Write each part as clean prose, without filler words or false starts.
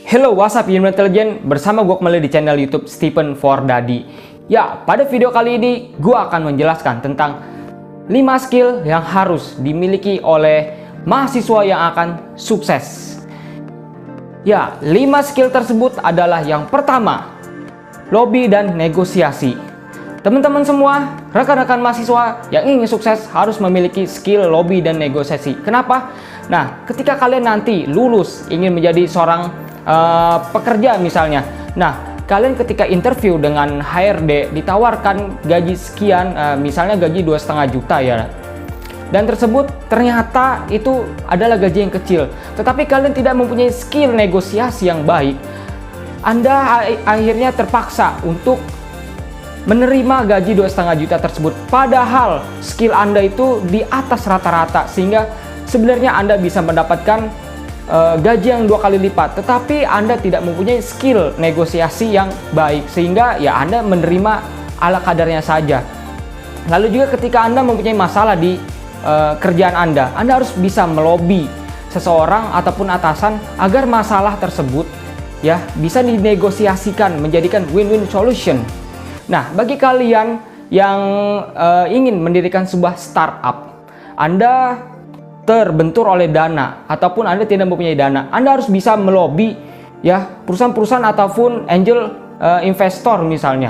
Hello, what's up Human Intelligence? Bersama gue kembali di channel YouTube Stephen for Daddy. Ya, pada video kali ini gue akan menjelaskan tentang 5 skill yang harus dimiliki oleh mahasiswa yang akan sukses. Ya, 5 skill tersebut adalah yang pertama, lobby dan negosiasi. Teman-teman semua, rekan-rekan mahasiswa yang ingin sukses harus memiliki skill lobby dan negosiasi. Kenapa? Nah, ketika kalian nanti lulus ingin menjadi seorang pekerja misalnya, nah kalian ketika interview dengan HRD ditawarkan gaji sekian, misalnya gaji 2,5 juta ya, dan tersebut ternyata itu adalah gaji yang kecil, tetapi kalian tidak mempunyai skill negosiasi yang baik, Anda akhirnya terpaksa untuk menerima gaji 2,5 juta tersebut, padahal skill Anda itu di atas rata-rata, sehingga sebenarnya Anda bisa mendapatkan gaji yang 2 kali lipat, tetapi Anda tidak mempunyai skill negosiasi yang baik, sehingga ya Anda menerima ala kadarnya saja. Lalu juga ketika Anda mempunyai masalah di kerjaan Anda harus bisa melobi seseorang ataupun atasan agar masalah tersebut ya bisa dinegosiasikan menjadikan win-win solution. Nah, bagi kalian yang ingin mendirikan sebuah startup, Anda terbentur oleh dana ataupun Anda tidak mempunyai dana, Anda harus bisa melobi ya perusahaan-perusahaan ataupun angel investor misalnya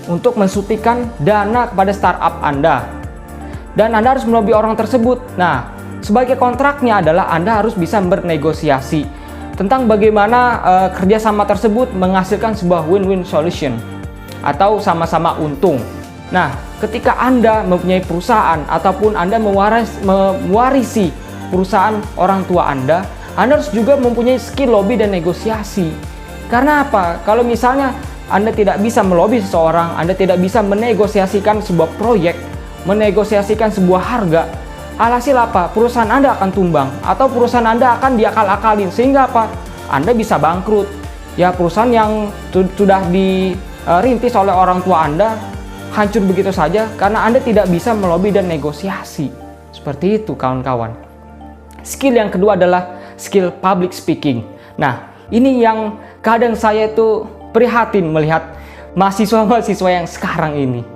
untuk mensuntikan dana kepada startup Anda, dan Anda harus melobi orang tersebut. Nah, sebagai kontraknya adalah Anda harus bisa bernegosiasi tentang bagaimana kerjasama tersebut menghasilkan sebuah win-win solution atau sama-sama untung. Nah, ketika Anda mempunyai perusahaan ataupun Anda mewarisi perusahaan orang tua Anda harus juga mempunyai skill lobby dan negosiasi. Karena apa? Kalau misalnya Anda tidak bisa melobi seseorang, Anda tidak bisa menegosiasikan sebuah proyek, menegosiasikan sebuah harga, alhasil apa? Perusahaan Anda akan tumbang atau perusahaan Anda akan diakal-akalin, sehingga apa? Anda bisa bangkrut. Ya, perusahaan yang sudah dirintis oleh orang tua Anda hancur begitu saja karena Anda tidak bisa melobi dan negosiasi. Seperti itu kawan-kawan. Skill yang kedua adalah skill public speaking. Nah, ini yang kadang saya itu prihatin melihat mahasiswa-mahasiswa yang sekarang ini.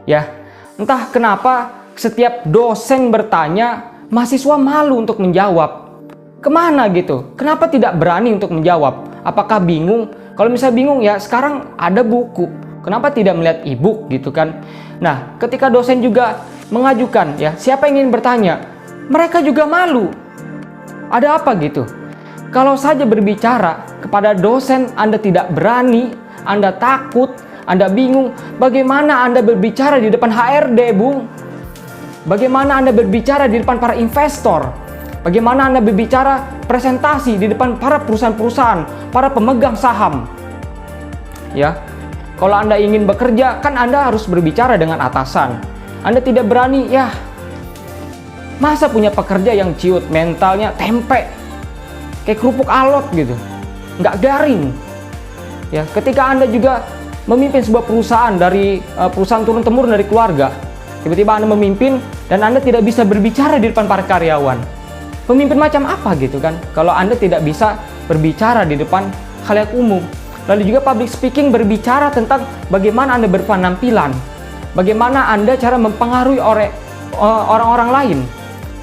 Ya, entah kenapa setiap dosen bertanya, mahasiswa malu untuk menjawab. Kemana gitu? Kenapa tidak berani untuk menjawab? Apakah bingung? Kalau misalnya bingung ya sekarang ada buku. Kenapa tidak melihat e-book gitu kan? Nah, ketika dosen juga mengajukan ya, siapa yang ingin bertanya? Mereka juga malu. Ada apa gitu? Kalau saja berbicara kepada dosen Anda tidak berani, Anda takut, Anda bingung, bagaimana Anda berbicara di depan HRD, Bung? Bagaimana Anda berbicara di depan para investor? Bagaimana Anda berbicara presentasi di depan para perusahaan-perusahaan, para pemegang saham? Ya. Kalau Anda ingin bekerja, kan Anda harus berbicara dengan atasan. Anda tidak berani, ya masa punya pekerja yang ciut, mentalnya tempe, kayak kerupuk alot gitu, nggak garing. Ya, ketika Anda juga memimpin sebuah perusahaan dari perusahaan turun-temurun dari keluarga, tiba-tiba Anda memimpin dan Anda tidak bisa berbicara di depan para karyawan. Pemimpin macam apa gitu kan? Kalau Anda tidak bisa berbicara di depan khalayak umum. Lalu juga public speaking berbicara tentang bagaimana Anda berpenampilan, bagaimana Anda cara mempengaruhi orang-orang lain,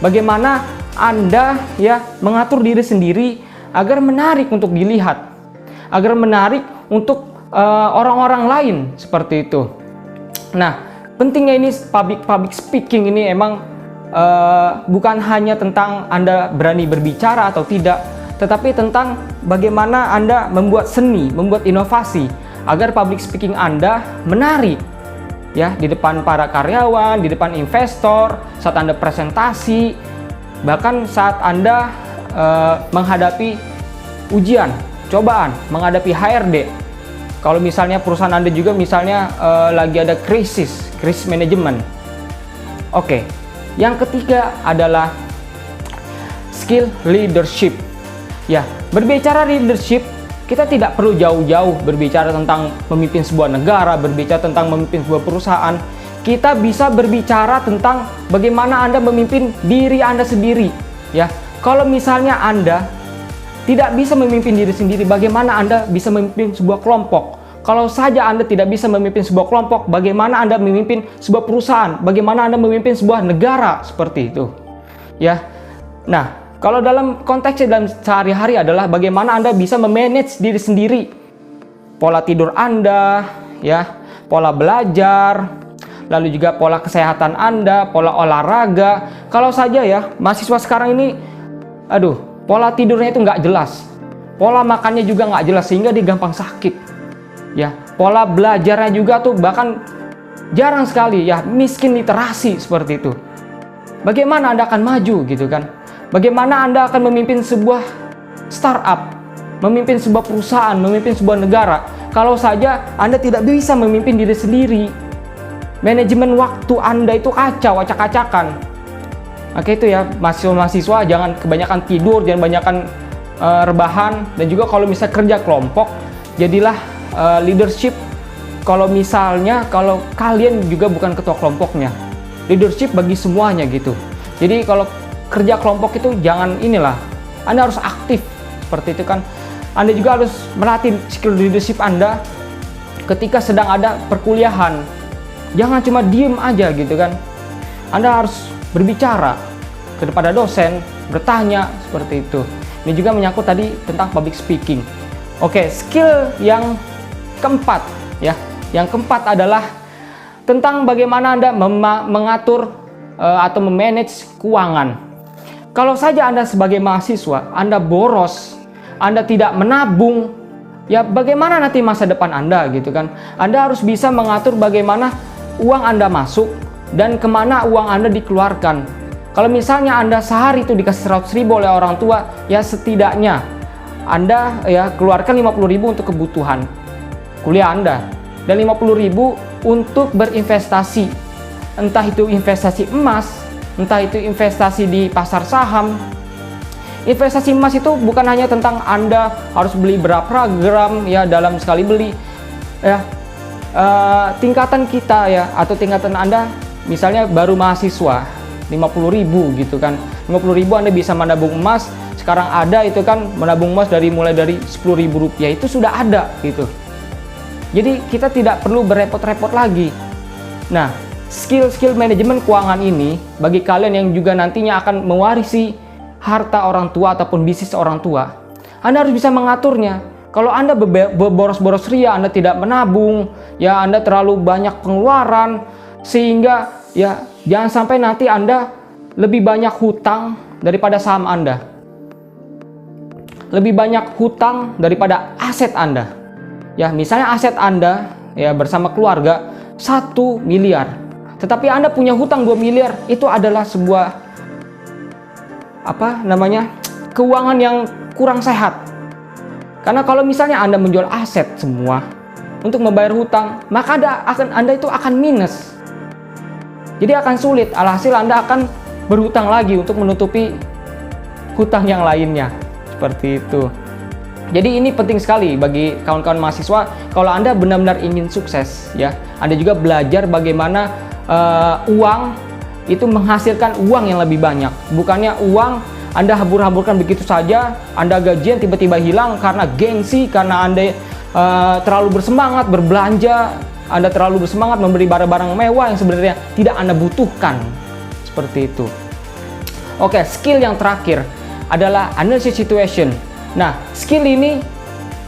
bagaimana Anda ya mengatur diri sendiri agar menarik untuk dilihat, agar menarik untuk orang-orang lain seperti itu. Nah, pentingnya ini public speaking ini emang bukan hanya tentang Anda berani berbicara atau tidak, tetapi tentang bagaimana Anda membuat seni, membuat inovasi agar public speaking Anda menarik ya di depan para karyawan, di depan investor, saat Anda presentasi, bahkan saat Anda menghadapi ujian, cobaan, menghadapi HRD. Kalau misalnya perusahaan Anda juga misalnya lagi ada krisis manajemen. Oke. Yang ketiga adalah skill leadership. Ya, berbicara leadership, kita tidak perlu jauh-jauh berbicara tentang memimpin sebuah negara, berbicara tentang memimpin sebuah perusahaan. Kita bisa berbicara tentang bagaimana Anda memimpin diri Anda sendiri. Ya, kalau misalnya Anda tidak bisa memimpin diri sendiri, bagaimana Anda bisa memimpin sebuah kelompok? Kalau saja Anda tidak bisa memimpin sebuah kelompok, bagaimana Anda memimpin sebuah perusahaan? Bagaimana Anda memimpin sebuah negara? Seperti itu. Ya. Nah, kalau dalam konteksnya dalam sehari-hari adalah bagaimana Anda bisa memanage diri sendiri. Pola tidur Anda, ya, pola belajar, lalu juga pola kesehatan Anda, pola olahraga. Kalau saja ya, mahasiswa sekarang ini, pola tidurnya itu nggak jelas. Pola makannya juga nggak jelas, sehingga dia gampang sakit. Ya, pola belajarnya juga tuh bahkan jarang sekali, ya, miskin literasi seperti itu. Bagaimana Anda akan maju gitu kan? Bagaimana Anda akan memimpin sebuah startup, memimpin sebuah perusahaan, memimpin sebuah negara, kalau saja Anda tidak bisa memimpin diri sendiri? Manajemen waktu Anda itu kacau, acak-acakan. Oke, itu ya, mahasiswa jangan kebanyakan tidur, jangan kebanyakan rebahan, dan juga kalau misalnya kerja kelompok, jadilah leadership. Kalau misalnya kalau kalian juga bukan ketua kelompoknya, leadership bagi semuanya gitu. Jadi kalau kerja kelompok itu jangan inilah, Anda harus aktif seperti itu kan. Anda juga harus melatih skill leadership Anda ketika sedang ada perkuliahan. Jangan cuma diem aja gitu kan. Anda harus berbicara kepada dosen, bertanya seperti itu. Ini juga menyangkut tadi tentang public speaking. Oke, skill yang keempat ya. Yang keempat adalah tentang bagaimana Anda mengatur atau memanage keuangan. Kalau saja Anda sebagai mahasiswa, Anda boros, Anda tidak menabung, ya bagaimana nanti masa depan Anda gitu kan. Anda harus bisa mengatur bagaimana uang Anda masuk dan kemana uang Anda dikeluarkan. Kalau misalnya Anda sehari itu dikasih 100.000 oleh orang tua, ya setidaknya Anda ya keluarkan 50.000 untuk kebutuhan kuliah Anda dan 50.000 untuk berinvestasi. Entah itu investasi emas, entah itu investasi di pasar saham. Investasi emas itu bukan hanya tentang Anda harus beli berapa gram ya dalam sekali beli. Ya, tingkatan kita ya atau tingkatan Anda misalnya baru mahasiswa 50.000 gitu kan. 50.000 Anda bisa menabung emas. Sekarang ada itu kan menabung emas mulai dari Rp10.000 itu sudah ada gitu. Jadi kita tidak perlu berepot-repot lagi. Nah, skill-skill manajemen keuangan ini bagi kalian yang juga nantinya akan mewarisi harta orang tua ataupun bisnis orang tua, Anda harus bisa mengaturnya. Kalau Anda boros-boros ria, Anda tidak menabung, ya Anda terlalu banyak pengeluaran, sehingga ya jangan sampai nanti Anda lebih banyak hutang daripada saham Anda. Lebih banyak hutang daripada aset Anda. Ya, misalnya aset Anda ya bersama keluarga 1 miliar. Tetapi Anda punya hutang 2 miliar, itu adalah sebuah keuangan yang kurang sehat. Karena kalau misalnya Anda menjual aset semua untuk membayar hutang, maka Anda itu akan minus. Jadi akan sulit, alhasil Anda akan berhutang lagi untuk menutupi hutang yang lainnya. Seperti itu. Jadi ini penting sekali bagi kawan-kawan mahasiswa kalau Anda benar-benar ingin sukses ya. Anda juga belajar bagaimana uang itu menghasilkan uang yang lebih banyak. Bukannya uang Anda habur-haburkan begitu saja, Anda gajian tiba-tiba hilang karena gengsi, karena Anda terlalu bersemangat berbelanja, Anda terlalu bersemangat membeli barang-barang mewah yang sebenarnya tidak Anda butuhkan. Seperti itu. Oke, skill yang terakhir adalah analysis situation. Nah, skill ini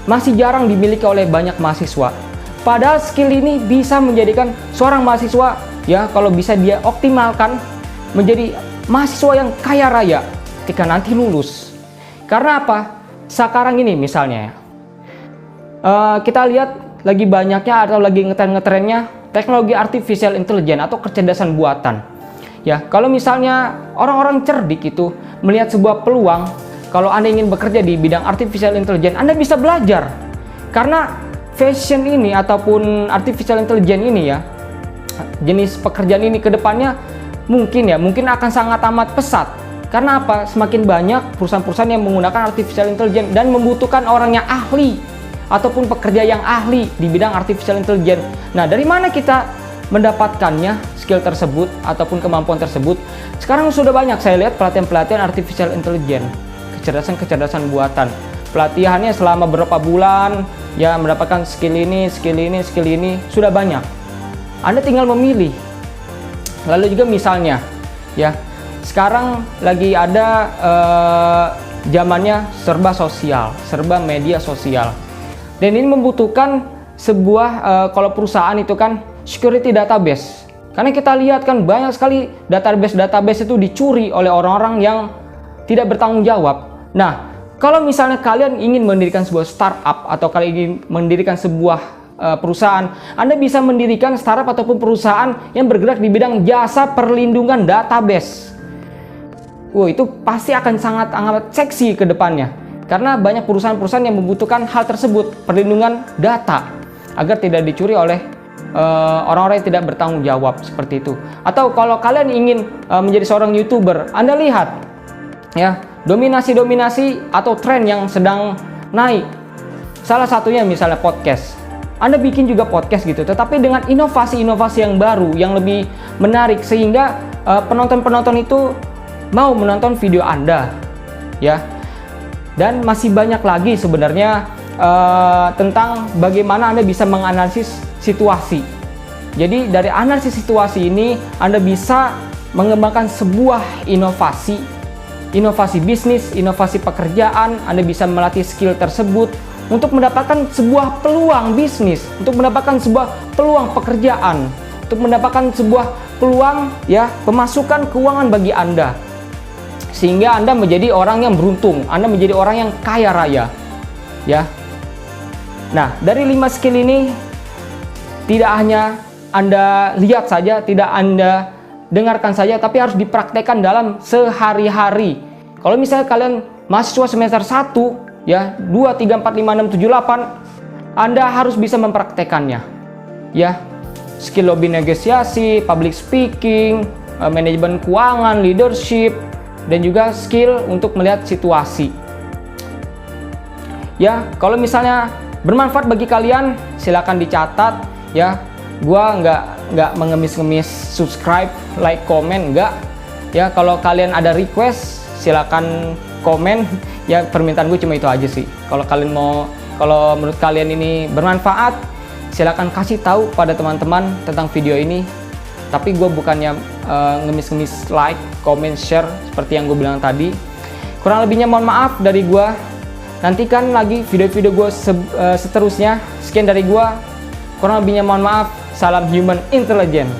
masih jarang dimiliki oleh banyak mahasiswa. Padahal skill ini bisa menjadikan seorang mahasiswa ya kalau bisa dia optimalkan menjadi mahasiswa yang kaya raya ketika nanti lulus. Karena apa? Sekarang ini misalnya ya, kita lihat lagi banyaknya atau lagi ngetren-ngetrennya teknologi artificial intelligence atau kecerdasan buatan. Ya, kalau misalnya orang-orang cerdik itu melihat sebuah peluang. Kalau Anda ingin bekerja di bidang artificial intelligence, Anda bisa belajar. Karena fashion ini ataupun artificial intelligence ini ya, jenis pekerjaan ini ke depannya mungkin akan sangat amat pesat. Karena apa? Semakin banyak perusahaan-perusahaan yang menggunakan artificial intelligence dan membutuhkan orang yang ahli ataupun pekerja yang ahli di bidang artificial intelligence. Nah, dari mana kita mendapatkannya skill tersebut ataupun kemampuan tersebut? Sekarang sudah banyak saya lihat pelatihan-pelatihan artificial intelligence. kecerdasan buatan. Pelatihannya selama berapa bulan, ya mendapatkan skill ini, sudah banyak. Anda tinggal memilih. Lalu juga misalnya, ya sekarang lagi ada zamannya serba sosial, serba media sosial. Dan ini membutuhkan sebuah, kalau perusahaan itu kan security database. Karena kita lihat kan banyak sekali database itu dicuri oleh orang-orang yang tidak bertanggung jawab. Nah, kalau misalnya kalian ingin mendirikan sebuah startup atau kalian ingin mendirikan sebuah perusahaan, Anda bisa mendirikan startup ataupun perusahaan yang bergerak di bidang jasa perlindungan database. Itu pasti akan sangat seksi ke depannya. Karena banyak perusahaan-perusahaan yang membutuhkan hal tersebut, perlindungan data, agar tidak dicuri oleh orang-orang yang tidak bertanggung jawab seperti itu. Atau kalau kalian ingin menjadi seorang YouTuber, Anda lihat ya, dominasi atau tren yang sedang naik. Salah satunya misalnya podcast. Anda bikin juga podcast gitu, tetapi dengan inovasi-inovasi yang baru, yang lebih menarik, sehingga penonton-penonton itu mau menonton video Anda, ya. Dan masih banyak lagi sebenarnya tentang bagaimana Anda bisa menganalisis situasi. Jadi dari analisis situasi ini, Anda bisa mengembangkan sebuah inovasi bisnis, inovasi pekerjaan. Anda bisa melatih skill tersebut untuk mendapatkan sebuah peluang bisnis, untuk mendapatkan sebuah peluang pekerjaan, untuk mendapatkan sebuah peluang ya pemasukan keuangan bagi Anda. Sehingga Anda menjadi orang yang beruntung, Anda menjadi orang yang kaya raya. Ya. Nah, dari 5 skill ini tidak hanya Anda lihat saja, tidak Anda dengarkan saja, tapi harus dipraktekkan dalam sehari-hari. Kalau misalnya kalian mahasiswa semester 1, ya, 2, 3, 4, 5, 6, 7, 8, Anda harus bisa mempraktekannya. Ya, skill lobby negosiasi, public speaking, manajemen keuangan, leadership, dan juga skill untuk melihat situasi. Ya, kalau misalnya bermanfaat bagi kalian, silakan dicatat. Ya, gua nggak mengemis-ngemis subscribe, like, komen, nggak. Ya, kalau kalian ada request, silakan komen. Ya, permintaan gue cuma itu aja sih. Kalau menurut kalian ini bermanfaat, silakan kasih tahu pada teman-teman tentang video ini. Tapi gue bukannya ngemis-ngemis like, comment, share seperti yang gue bilang tadi. Kurang lebihnya mohon maaf dari gue. Nantikan lagi video-video gue seterusnya. Sekian dari gue. Kurang lebihnya mohon maaf. Salam human intelligence.